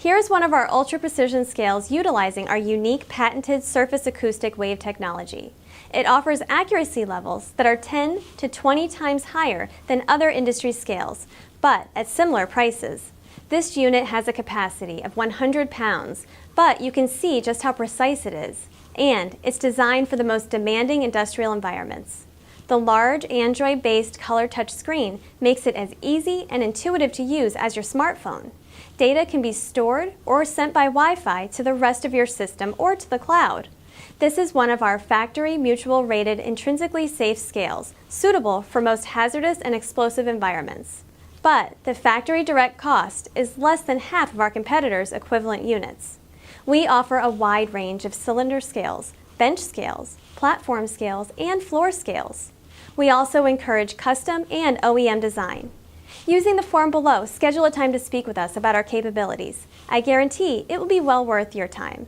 Here's one of our ultra-precision scales utilizing our unique patented Surface Acoustic Wave technology. It offers accuracy levels that are 10 to 20 times higher than other industry scales, but at similar prices. This unit has a capacity of 100 pounds, but you can see just how precise it is, and it's designed for the most demanding industrial environments. The large Android-based color touch screen makes it as easy and intuitive to use as your smartphone. Data can be stored or sent by Wi-Fi to the rest of your system or to the cloud. This is one of our factory mutual rated intrinsically safe scales, suitable for most hazardous and explosive environments. But the factory direct cost is less than half of our competitors' equivalent units. We offer a wide range of cylinder scales, bench scales, platform scales, and floor scales. We also encourage custom and OEM design. Using the form below, schedule a time to speak with us about our capabilities. I guarantee it will be well worth your time.